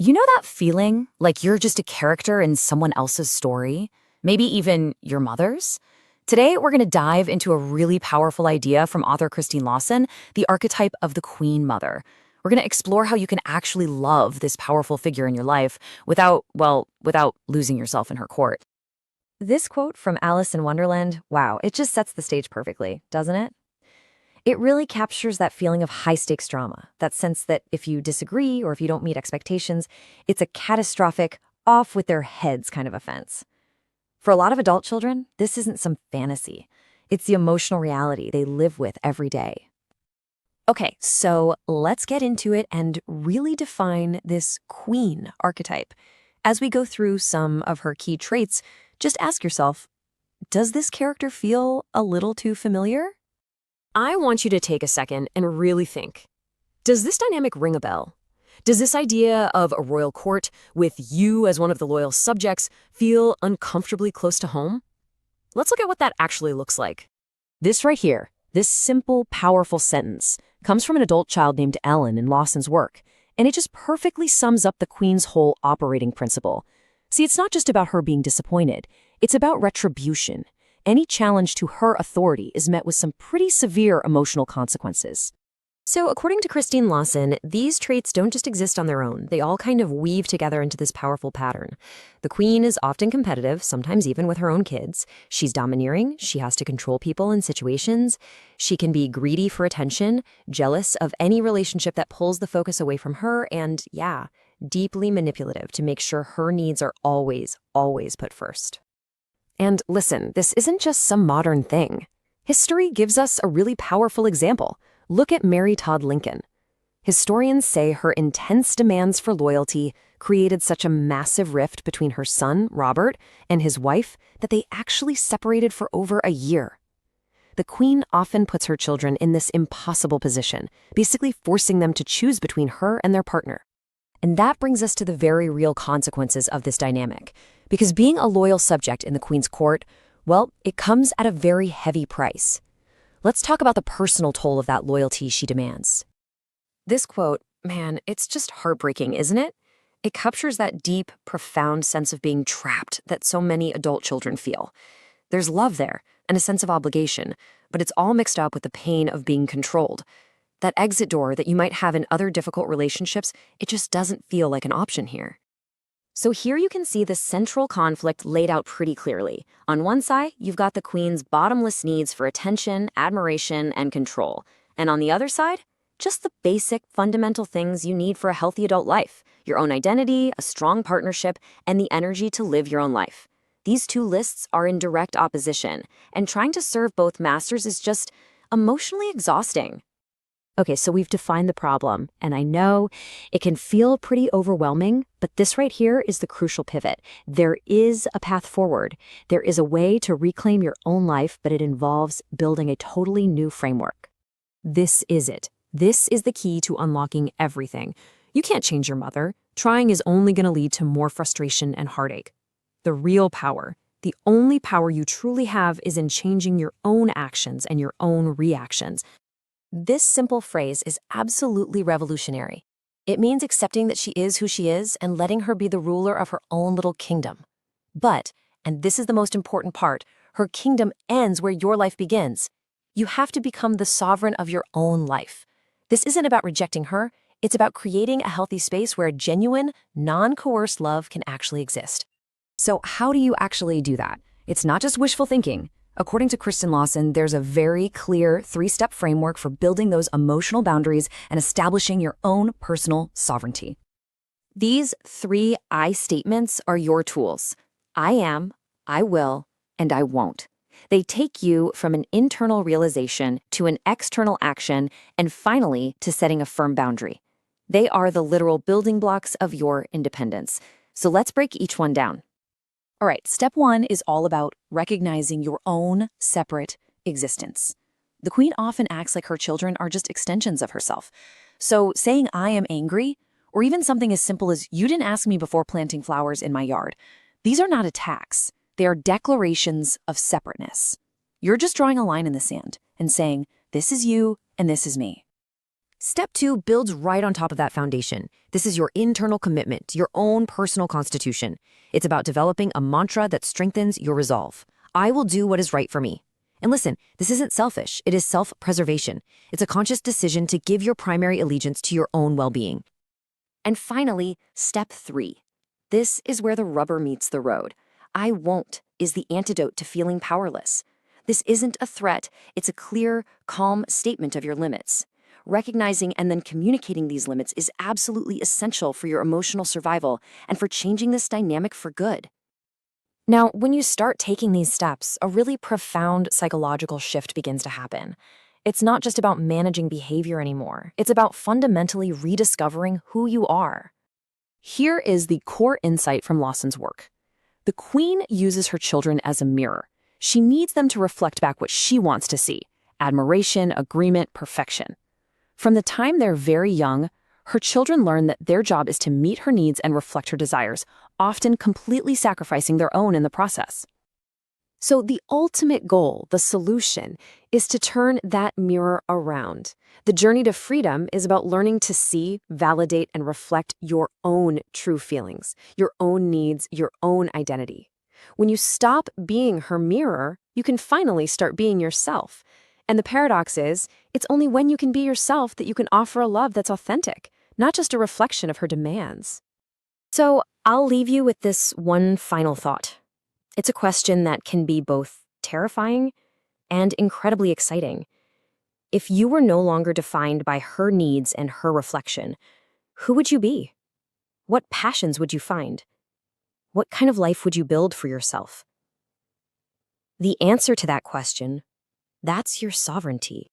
You know that feeling like you're just a character in someone else's story? Maybe even your mother's? Today, we're going to dive into a really powerful idea from author Christine Lawson, the archetype of the Queen Mother. We're going to explore how you can actually love this powerful figure in your life without losing yourself in her court. This quote from Alice in Wonderland, wow, it just sets the stage perfectly, doesn't it? It really captures that feeling of high-stakes drama, that sense that if you disagree or if you don't meet expectations, it's a catastrophic, off-with-their-heads kind of offense. For a lot of adult children, this isn't some fantasy. It's the emotional reality they live with every day. Okay, so let's get into it and really define this queen archetype. As we go through some of her key traits, just ask yourself, does this character feel a little too familiar? I want you to take a second and really think. Does this dynamic ring a bell? Does this idea of a royal court with you as one of the loyal subjects feel uncomfortably close to home? Let's look at what that actually looks like. This right here, this simple, powerful sentence, comes from an adult child named Ellen in Lawson's work, and it just perfectly sums up the Queen's whole operating principle. See, it's not just about her being disappointed. It's about retribution. Any challenge to her authority is met with some pretty severe emotional consequences. So according to Christine Lawson, these traits don't just exist on their own. They all kind of weave together into this powerful pattern. The queen is often competitive, sometimes even with her own kids. She's domineering. She has to control people and situations. She can be greedy for attention, jealous of any relationship that pulls the focus away from her, and deeply manipulative to make sure her needs are always put first. And listen, this isn't just some modern thing. History gives us a really powerful example. Look at Mary Todd Lincoln. Historians say her intense demands for loyalty created such a massive rift between her son, Robert, and his wife that they actually separated for over a year. The Queen often puts her children in this impossible position, basically forcing them to choose between her and their partner. And that brings us to the very real consequences of this dynamic. Because being a loyal subject in the Queen's court, well, it comes at a very heavy price. Let's talk about the personal toll of that loyalty she demands. This quote, man, it's just heartbreaking, isn't it? It captures that deep, profound sense of being trapped that so many adult children feel. There's love there and a sense of obligation, but it's all mixed up with the pain of being controlled. That exit door that you might have in other difficult relationships, it just doesn't feel like an option here. So here you can see the central conflict laid out pretty clearly. On one side, you've got the Queen's bottomless needs for attention, admiration, and control. And on the other side, just the basic, fundamental things you need for a healthy adult life: your own identity, a strong partnership, and the energy to live your own life. These two lists are in direct opposition, and trying to serve both masters is just emotionally exhausting. Okay, so we've defined the problem, and I know it can feel pretty overwhelming, but this right here is the crucial pivot. There is a path forward. There is a way to reclaim your own life, but it involves building a totally new framework. This is it. This is the key to unlocking everything. You can't change your mother. Trying is only going to lead to more frustration and heartache. The real power, the only power you truly have, is in changing your own actions and your own reactions. This simple phrase is absolutely revolutionary. It means accepting that she is who she is and letting her be the ruler of her own little kingdom. But, and this is the most important part, her kingdom ends where your life begins. You have to become the sovereign of your own life. This isn't about rejecting her. It's about creating a healthy space where genuine, non-coerced love can actually exist. So how do you actually do that? It's not just wishful thinking. According to Christine Lawson, there's a very clear 3-step framework for building those emotional boundaries and establishing your own personal sovereignty. These 3 I statements are your tools. I am, I will, and I won't. They take you from an internal realization to an external action and finally to setting a firm boundary. They are the literal building blocks of your independence. So let's break each one down. All right, step 1 is all about recognizing your own separate existence. The Queen often acts like her children are just extensions of herself. So saying I am angry, or even something as simple as you didn't ask me before planting flowers in my yard, these are not attacks. They are declarations of separateness. You're just drawing a line in the sand and saying, this is you and this is me. Step 2 builds right on top of that foundation. This is your internal commitment, your own personal constitution. It's about developing a mantra that strengthens your resolve. I will do what is right for me. And listen, this isn't selfish, it is self-preservation. It's a conscious decision to give your primary allegiance to your own well-being. And finally, step 3. This is where the rubber meets the road. I won't is the antidote to feeling powerless. This isn't a threat, it's a clear, calm statement of your limits. Recognizing and then communicating these limits is absolutely essential for your emotional survival and for changing this dynamic for good. Now, when you start taking these steps, a really profound psychological shift begins to happen. It's not just about managing behavior anymore. It's about fundamentally rediscovering who you are. Here is the core insight from Lawson's work. The queen uses her children as a mirror. She needs them to reflect back what she wants to see: admiration, agreement, perfection. From the time they're very young, her children learn that their job is to meet her needs and reflect her desires, often completely sacrificing their own in the process. So the ultimate goal, the solution, is to turn that mirror around. The journey to freedom is about learning to see, validate, and reflect your own true feelings, your own needs, your own identity. When you stop being her mirror, you can finally start being yourself. And the paradox is, it's only when you can be yourself that you can offer a love that's authentic, not just a reflection of her demands. So I'll leave you with this one final thought. It's a question that can be both terrifying and incredibly exciting. If you were no longer defined by her needs and her reflection, who would you be? What passions would you find? What kind of life would you build for yourself? The answer to that question, that's your sovereignty.